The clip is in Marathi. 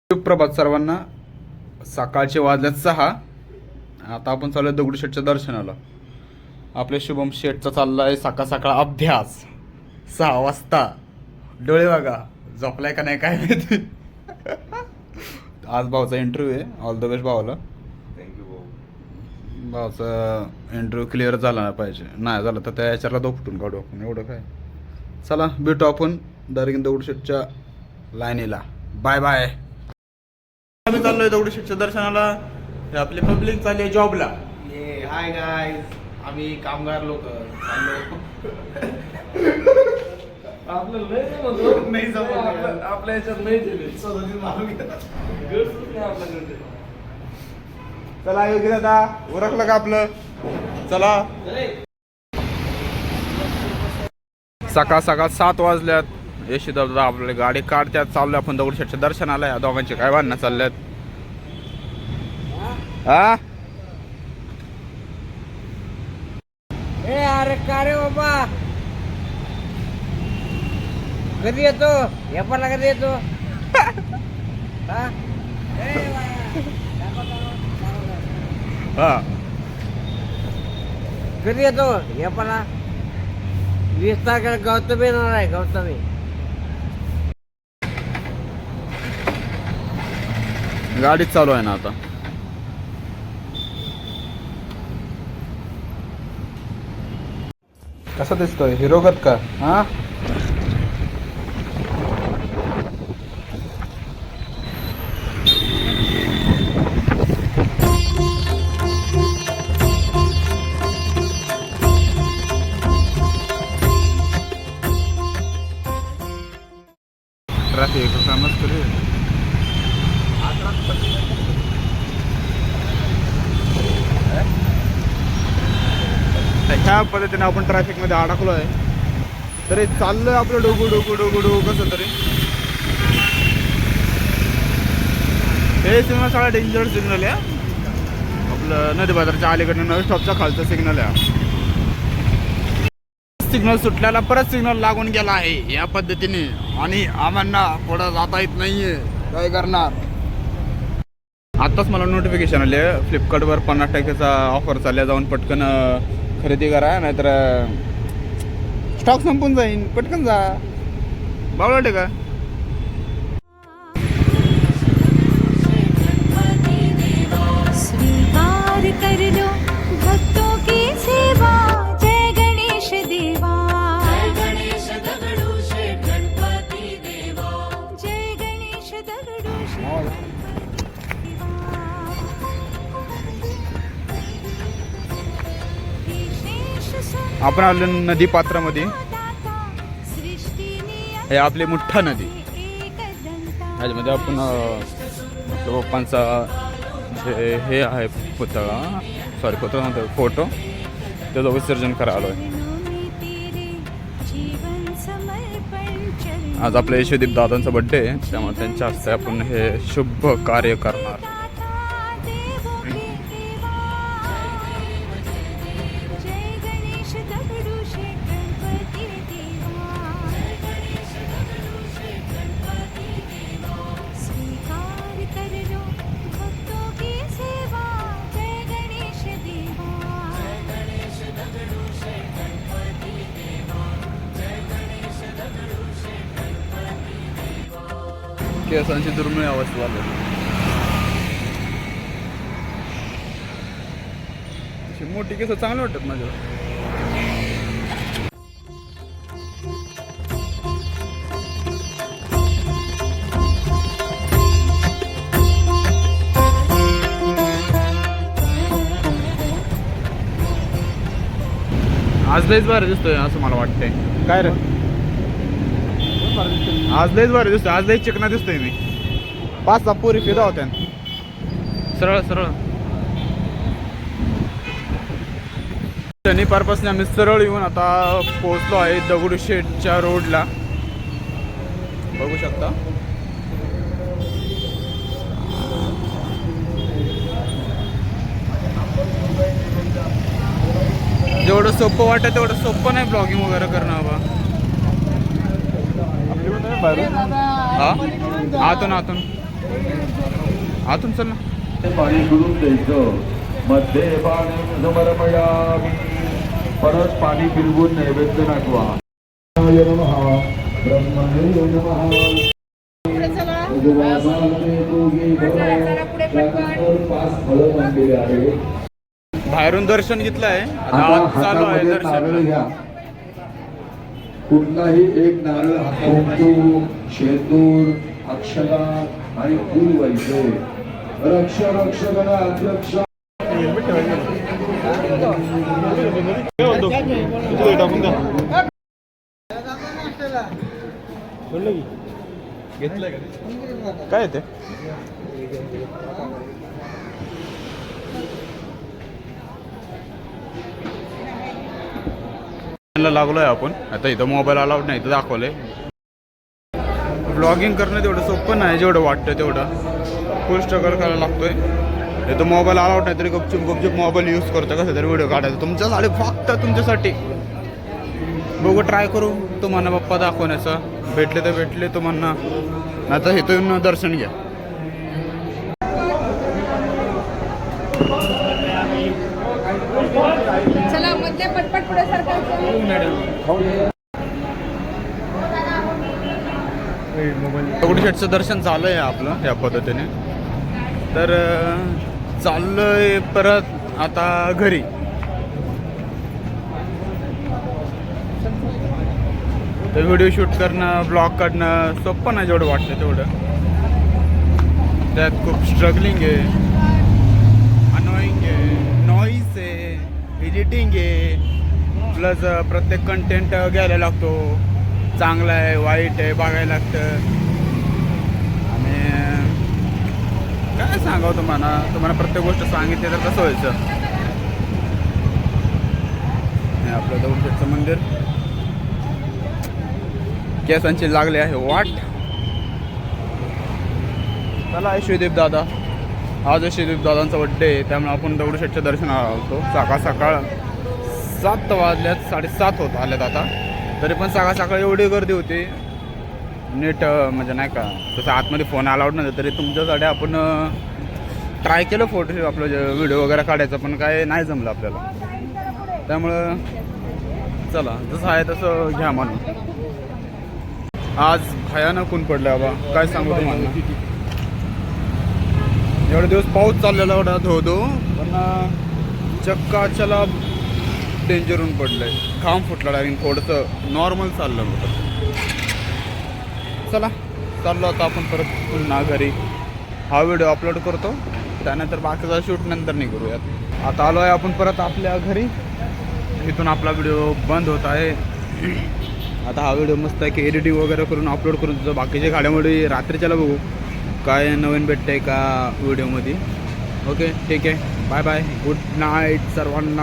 सुप्रभात सर्वांना. सकाळचे वाजल्यात 6. आता आपण चालू आहे दगडूशेठच्या दर्शनाला. आपल्या शुभम शेठचा चालला आहे सकाळ सकाळ अभ्यास 6 वाजता. डोळे बघा झोपलाय का नाही काय माहिती. आज भाऊचा इंटरव्ह्यू आहे. ऑल द बेस्ट भावाला. थँक्यू भाऊ. भाऊचा इंटरव्ह्यू क्लिअर झाला पाहिजे. नाही झालं तर त्या याच्याला दोपटून काढू आपण. एवढं काय. चला भेटू आपण डायरेक्ट दगडूशेठच्या लाईनीला. Bye bye. आम्ही चाललोय दगडूशेठच्या दर्शनाला. हे आपली पब्लिक चालली जॉबला. ये हाय गाईज, आम्ही कामगार लोक चाललो. आपल्याला नाही नाही आपल्या याच्यात नाही दिले. चला योगी दादा ओळखलं का आपलं. चला सकाळ सकाळ 7 वाजल्यात. यशी दादा आपल्याला गाडी काढत्यात. चाललोय आपण दगडूशेठच्या दर्शनाला. या दोघांचे काय भांडणं चालल्यात. हा ए अरे का रे बाबा, कधी येतो व्यापारला, कधी येतो? हा? ए हा कधी येतो व्यापारला? 20 तारखेला गौतमी येणार आहे. गौतमी गाडीच चालू आहे ना आता. कसा दिसतोय हिरोगत का? हा ट्रॅफिक कामच करू. ह्या पद्धतीने आपण ट्रॅफिक मध्ये अडकलो आहे. तरी चाललंय आपलं डोगू डोगू डोगू डोगू कसं तरी. हे सिग्नल सगळा डेंजर सिग्नल आहे. आपलं नदी बाजारच्या अलीकडनं नवी स्टॉपच्या खालचं सिग्नल आहे. सिग्नल सुटल्याला परत सिग्नल लागून गेला आहे या पद्धतीने. आणि आम्हाला पुढं जाता येत नाहीये. काय करणार. आत्ताच मला नोटिफिकेशन आले फ्लिपकार्टवर 50% ऑफर चालल्या. जाऊन पटकन खरेदी करा नाहीतर स्टॉक संपून जाईन. पटकन जा. बावळटे का. स्वीकार कर लो भक्तों की सेवा. जय गणेश देवा, जय गणेश दगडूशेठ गणपती देवा, जय गणेश दगडूशेठ. आपण आलो नदी पात्रामध्ये. हे आपली मुठ्ठा नदी. ह्याच्यामध्ये आपण आपल्या पप्पांचा हे आहे पुतळा, सॉरी पुतळा म्हणतो फोटो, त्याचं विसर्जन करायला आलो आहे. आज आपल्या यशोदीप दादांचा बड्डे आहे. त्यामुळे त्यांच्या हस्ते आपण हे शुभ कार्य करणार. केसांची दुर्मिळ अवस्था झाली. मोठी केस चांगली वाटतात माझ्या. आज लयच भारी दिसतोय असं मला वाटतंय. काय रे आज लयच भारी दिसतोय. आज लयच चिकना दिसतोय मी. 5-6 पोरी फिदा होत्या सरळ सरळ. शनी पारपासून आम्ही सरळ येऊन आता पोहोचलो आहे दगडूशेठच्या रोडला. बघू शकता. जेवढं सोपं वाटतं तेवढं सोपं नाही ब्लॉगिंग वगैरे करणं बाबा. हा आतून आतून आतून चल ना. पाणी सोडून द्यायचं. मध्ये पाणी समर्पयामि. परत पाणी फिरवून नैवेद्य दाखवा. नमः ब्रह्मणे नमः. पाच फळं मांडलेली आहेत. बाहेरून दर्शन घेतलंय, आता आता आत चालू आहे हातामध्ये नारळ दर्शन. घ्या. कुठलाही एक नारळ कुंकू, शेंदूर, अक्षता आणि फूल व्हायचे. रक्ष रक्ष गणा अध्यक्ष. काय ते लागलोय आपण आता. इथं मोबाईल अलाउड नाही, इथं दाखवलंय. ब्लॉगिंग करणं तेवढं सोपं नाही जेवढं वाटतं तेवढं. फुल स्ट्रगल करायला लागतोय. इथं मोबाईल अलाउड नाही तरी गपचूप मोबाईल यूज करतो, कसं तरी व्हिडिओ काढायचा तुमच्यासाठी, फक्त तुमच्यासाठी. बघू, ट्राय करू तुम्हाला बाप्पा दाखवण्याचं. भेटले तर भेटले तुम्हाला, आता इथून दर्शन घ्या. चला मध्ये पटपट पुढे सरकारचं. दगडूशेठचं दर्शन झालं आहे आपलं या पद्धतीने. तर चाललोय परत आता घरी. तर व्हिडिओ शूट करणं, ब्लॉग काढणं सोपं नाही जेवढं वाटतं तेवढं. त्यात खूप स्ट्रगलिंग आहे, अनोईंग आहे, नॉईज आहे, एडिटिंग आहे, प्लस प्रत्येक कंटेंट घ्यायला लागतो. चांगलं आहे, वाईट आहे, बघायला लागतं. आणि काय सांगावं तुम्हाला प्रत्येक गोष्ट सांगितली तर कसं व्हायचं. हे आपलं दगडूशेठचं मंदिर. केसांची लागले आहे वाट. चला शिवदीप दादा, आज शिवदीप दादांचा बड्डे आहे, त्यामुळे आपण दगडूशेठच्या दर्शनाला आलो. सकाळ 7 वाजल्यात, 7:30 होत आल्यात आता. तरी पण सकाळ एवढी गर्दी होती नीट, म्हणजे नाही का तसं आतमध्ये फोन अलाउड नव्हतं. तरी तुमच्यासाठी आपण ट्राय केलं फोटो आपलं व्हिडिओ वगैरे काढायचं, पण काय नाही जमलं आपल्याला. त्यामुळं चला जसं आहे तसं घ्या म्हणून. आज भयानक ऊन पडलं बाबा, काय सांगू तुम्हाला. एवढे दिवस पाऊस चाललेला एवढा धो, पण चक्काच्याला डेंजर ऊन पडलंय. घाम फुटला डायरेक्ट. थोडंसं नॉर्मल चाललं होतं. चला चाललो आता आपण परत पुन्हा घरी. हा व्हिडिओ अपलोड करतो, त्यानंतर बाकीचा शूट नंतर नाही करूयात. आता आलो आहे आपण परत आपल्या घरी. इथून आपला व्हिडिओ बंद होत आहे. आता हा व्हिडिओ मस्त आहे की एडिटिंग वगैरे करून अपलोड करून तुझं बाकीच्या गाड्यामध्ये रात्रीच्याला बघू काय नवीन भेटतंय का व्हिडिओमध्ये. ओके ठीक आहे, बाय बाय, गुड नाईट सर्वांना.